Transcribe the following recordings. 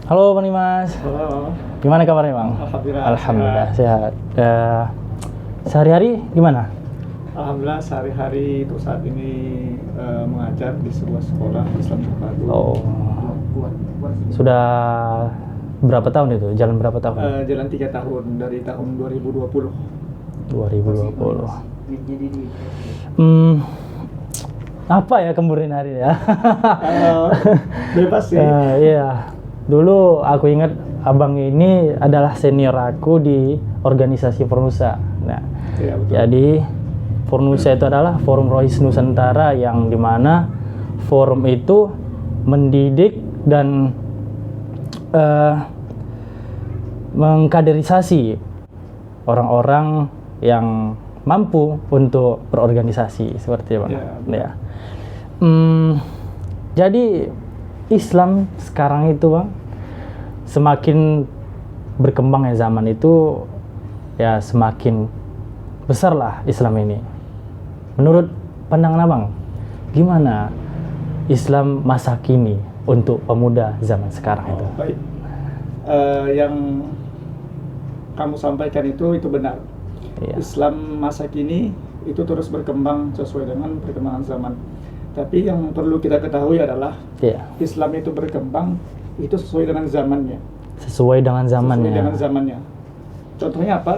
Halo Bang Dimas, Halo, gimana kabarnya Bang? Alhamdulillah. Alhamdulillah sehat. Sehari-hari gimana? Alhamdulillah sehari-hari itu saat ini mengajar di sebuah sekolah Islam terpadu. Oh, sudah berapa tahun itu? Jalan berapa tahun? Jalan 3 tahun dari tahun 2020. 2020. Apa ya kemudian hari ya? Bebas sih. Iya. Dulu aku ingat abang ini adalah senior aku di organisasi Fornusa. Nah, Iya, betul. jadi Fornusa itu adalah Forum Rohis Nusantara yang dimana forum itu mendidik dan mengkaderisasi orang-orang yang mampu untuk berorganisasi seperti itu, Bang. Ya. Ya. Jadi Islam sekarang itu, Bang, semakin berkembang ya zaman itu, ya semakin besar lah Islam ini. Menurut pandangan Abang, gimana Islam masa kini untuk pemuda zaman sekarang itu? Baik. Yang kamu sampaikan itu benar. Iya. Islam masa kini itu terus berkembang sesuai dengan perkembangan zaman. Tapi yang perlu kita ketahui adalah Iya. Islam itu berkembang itu sesuai dengan zamannya. Sesuai dengan zamannya. Sesuai dengan zamannya. Contohnya apa?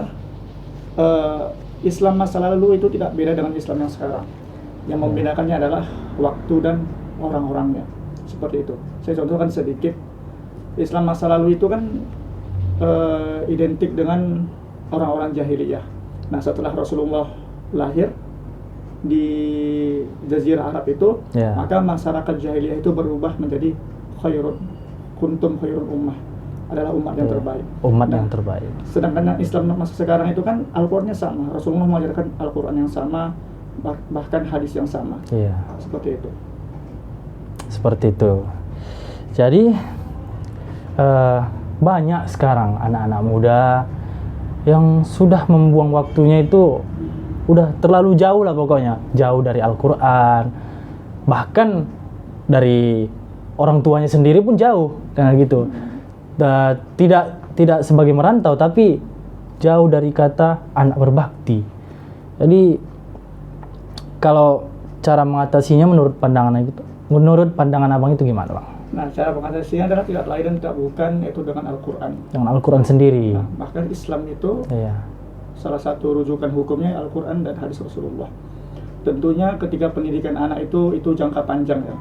Islam masa lalu itu tidak beda dengan Islam yang sekarang. Yang membedakannya adalah waktu dan orang-orangnya. Seperti itu. Saya contohkan sedikit. Islam masa lalu itu kan identik dengan orang-orang jahiliyah. Nah, setelah Rasulullah lahir di Jazirah Arab itu, Ya. maka masyarakat jahiliyah itu berubah menjadi kuntum khairun ummah, adalah umat yang terbaik. Umat Nah, yang terbaik. sedangkan yang Islam masa sekarang itu kan Al-Qur'annya sama. Rasulullah mengajarkan Al-Qur'an yang sama, bahkan hadis yang sama. Iya. Seperti itu. Seperti itu. Jadi banyak sekarang anak-anak muda yang sudah membuang waktunya itu udah terlalu jauh lah pokoknya, jauh dari Al-Quran, bahkan dari orang tuanya sendiri pun jauh dengan gitu. Tidak sebagai merantau, tapi jauh dari kata anak berbakti. Jadi kalau cara mengatasinya menurut pandangan abang itu gimana, Bang? Nah, cara mengatasinya adalah tidak lain dan tidak bukan yaitu dengan Al-Qur'an. Dengan Al-Quran sendiri. Nah, bahkan Islam itu Iya. salah satu rujukan hukumnya Al-Qur'an dan hadis Rasulullah. Tentunya ketika pendidikan anak itu jangka panjang ya.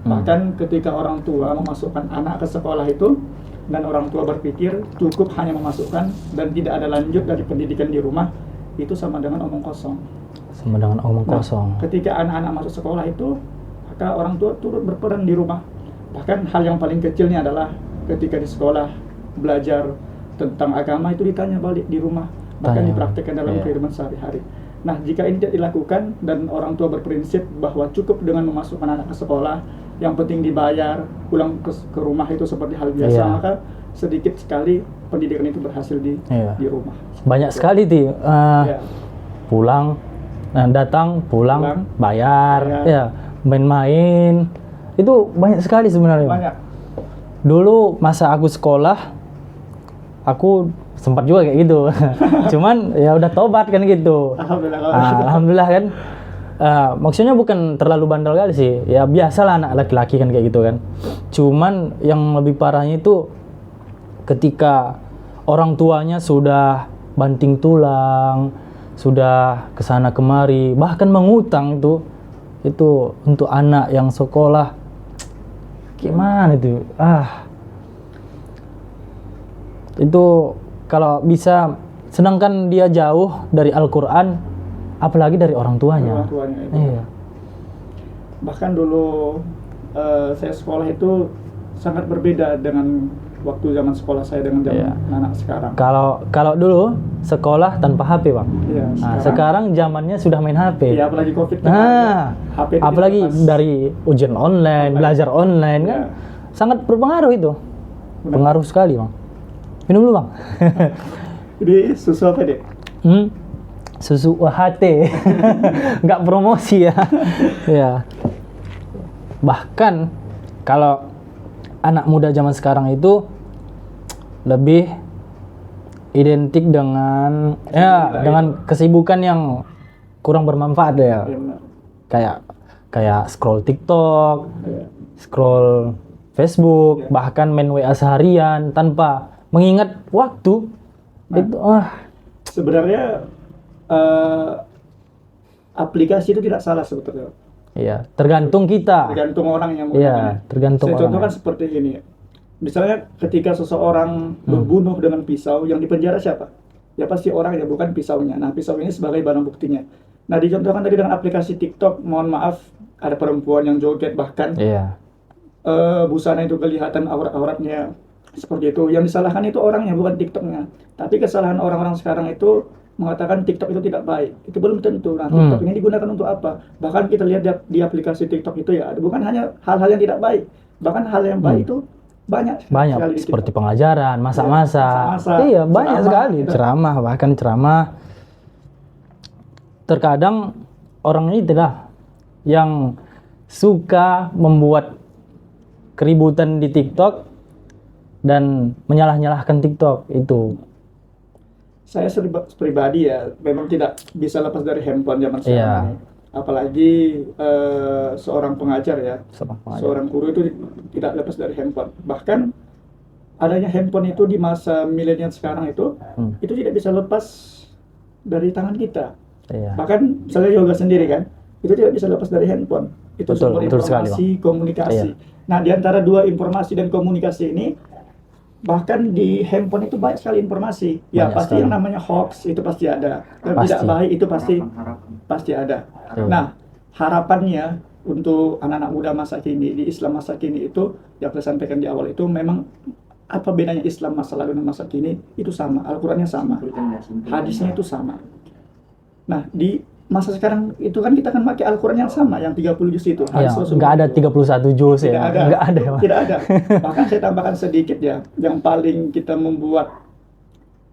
Bahkan ketika orang tua memasukkan anak ke sekolah itu dan orang tua berpikir cukup hanya memasukkan dan tidak ada lanjut dari pendidikan di rumah, itu sama dengan omong kosong. Sama dengan omong Nah, kosong. ketika anak-anak masuk sekolah itu, maka orang tua turut berperan di rumah. Bahkan hal yang paling kecilnya adalah ketika di sekolah belajar tentang agama itu ditanya balik di rumah, bahkan Tanya. dipraktikkan dalam Iya. kehidupan sehari-hari. Nah, jika ini tidak dilakukan dan orang tua berprinsip bahwa cukup dengan memasukkan anak ke sekolah, yang penting dibayar, pulang ke rumah itu seperti hal biasa, Iya. maka sedikit sekali pendidikan itu berhasil Iya. di rumah. Banyak sekali tuh Ya. pulang, datang, pulang, bayar, Bayar. ya, main-main. Itu banyak sekali sebenarnya, Bang. Banyak. Dulu masa aku sekolah, aku sempat juga kayak gitu. Cuman ya udah tobat kan gitu. Alhamdulillah. Alhamdulillah kan. Maksudnya bukan terlalu bandel kali sih. Ya biasalah anak laki-laki kan kayak gitu kan. Cuman yang lebih parahnya itu ketika orang tuanya sudah banting tulang, sudah kesana kemari, bahkan mengutang itu untuk anak yang sekolah. Gimana itu? Itu kalau bisa, sedangkan dia jauh dari Al-Quran, apalagi dari orang tuanya. Orang tuanya itu. Iya. Bahkan dulu saya sekolah itu sangat berbeda dengan waktu zaman sekolah saya dengan zaman Iya. anak sekarang. Kalau dulu sekolah tanpa HP, Bang. Iya, Nah, sekarang zamannya sudah main HP. ya apalagi COVID kan. Nah, HP itu apalagi dilepas. dari ujian online, belajar online kan, Iya. sangat berpengaruh itu. Benar. Pengaruh sekali, Bang. Minum dulu, Bang. Jadi susu apa deh? Susu UHT. Nggak promosi ya. Ya. Bahkan kalau anak muda zaman sekarang itu lebih identik dengan dengan kesibukan yang kurang bermanfaat ya. Ya, benar. Kayak scroll TikTok, Ya. scroll Facebook, bahkan main WA seharian tanpa mengingat waktu. Itu Sebenarnya aplikasi itu tidak salah sebetulnya. iya, tergantung kita. Tergantung orang yang Iya, tergantung Saya orang. contohkan seperti ini. Misalnya ketika seseorang membunuh dengan pisau, yang dipenjara siapa? Ya pasti orang ya, bukan pisaunya. Nah, pisau ini sebagai barang buktinya. Nah, dicontohkan tadi dengan aplikasi TikTok, mohon maaf, ada perempuan yang joget, bahkan Iya, busana itu kelihatan aurat-auratnya seperti itu. Yang disalahkan itu orangnya, bukan TikToknya. Tapi kesalahan orang-orang sekarang itu mengatakan TikTok itu tidak baik. Itu belum tentu. Nah, TikTok ini digunakan untuk apa? Bahkan kita lihat di aplikasi TikTok itu ya, bukan hanya hal-hal yang tidak baik, bahkan hal yang baik itu banyak sekali di seperti TikTok. pengajaran, masak-masak. masak-masak, Iya, banyak ceramah, sekali gitu. ceramah, bahkan ceramah. Terkadang orang ini itulah yang suka membuat keributan di TikTok dan menyalah-nyalahkan TikTok itu. Saya pribadi ya, memang tidak bisa lepas dari handphone zaman sekarang Iya. ini. Apalagi seorang pengajar ya, seorang guru itu tidak lepas dari handphone. Bahkan adanya handphone itu di masa milenial sekarang itu tidak bisa lepas dari tangan kita. Iya. Bahkan saya yoga sendiri kan, itu tidak bisa lepas dari handphone. Itu Betul, sumber betul sekali, informasi, komunikasi. Iya. Nah, di antara dua informasi dan komunikasi ini, bahkan di handphone itu banyak sekali informasi. Ya Banyak pasti sekali. yang namanya hoax itu pasti ada. Dan Pasti. tidak baik itu pasti ada. Iya. Nah, harapannya untuk anak-anak muda masa kini, di Islam masa kini itu, yang saya sampaikan di awal itu memang apa bedanya Islam masa lalu dan masa kini itu sama, Al-Qur'annya sama, hadisnya itu sama. Nah, di masa sekarang itu kan kita kan pakai Al-Qur'an yang sama, yang 30 juz itu. Iya, Hadis Rasulullah nggak ada itu. 31 juz ya. Tidak ada. Nggak ada. Mas. Tidak ada. Bahkan saya tambahkan sedikit ya, yang paling kita membuat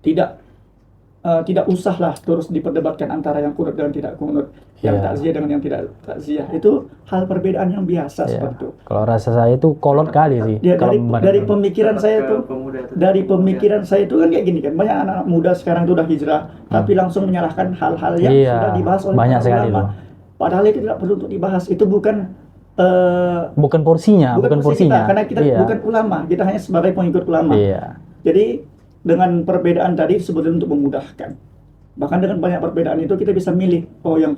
tidak usahlah terus diperdebatkan antara yang kunut dan tidak kunut, yang Iya. takziah dengan yang tidak takziah. Itu hal perbedaan yang biasa Iya. seperti itu. Kalau rasa saya itu kolot kali sih. Ya, kalau dari membandingkan. pemikiran saya tuh, dari pemikiran saya itu kan kayak gini kan, banyak anak-anak muda sekarang itu udah hijrah, tapi langsung menyalahkan hal-hal yang Iya, sudah dibahas oleh banyak para sekali ulama. itu. Padahal itu tidak perlu untuk dibahas. Itu bukan Bukan porsinya, bukan porsi porsinya. kita, karena kita Iya. bukan ulama, kita hanya sebagai pengikut ulama. Iya. Jadi dengan perbedaan tadi sebetulnya untuk memudahkan. Bahkan dengan banyak perbedaan itu kita bisa milih, oh yang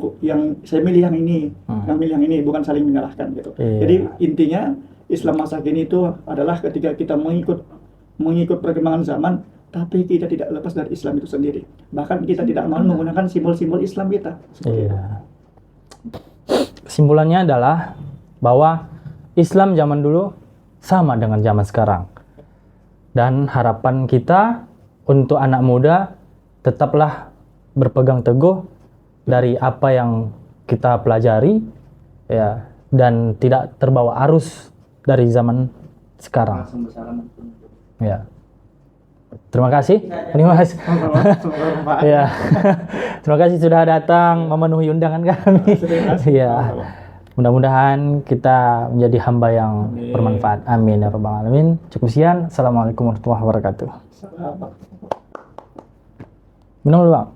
saya milih yang ini, yang milih yang ini, bukan saling menyalahkan gitu. Iya. Jadi intinya Islam masa kini itu adalah ketika kita mengikut perkembangan zaman, tapi kita tidak lepas dari Islam itu sendiri. Bahkan kita tidak mau menggunakan simbol-simbol Islam kita. Seperti itu. Iya. Kesimpulannya adalah bahwa Islam zaman dulu sama dengan zaman sekarang. Dan harapan kita untuk anak muda tetaplah berpegang teguh dari apa yang kita pelajari ya, dan tidak terbawa arus dari zaman sekarang. Ya. Terima kasih. Ya. Terima kasih sudah datang memenuhi undangan kami. Ya. Mudah-mudahan kita menjadi hamba yang bermanfaat. Amin ya rabbal alamin. Cukup sekian. Assalamualaikum warahmatullahi wabarakatuh. Minum dulu, Bang.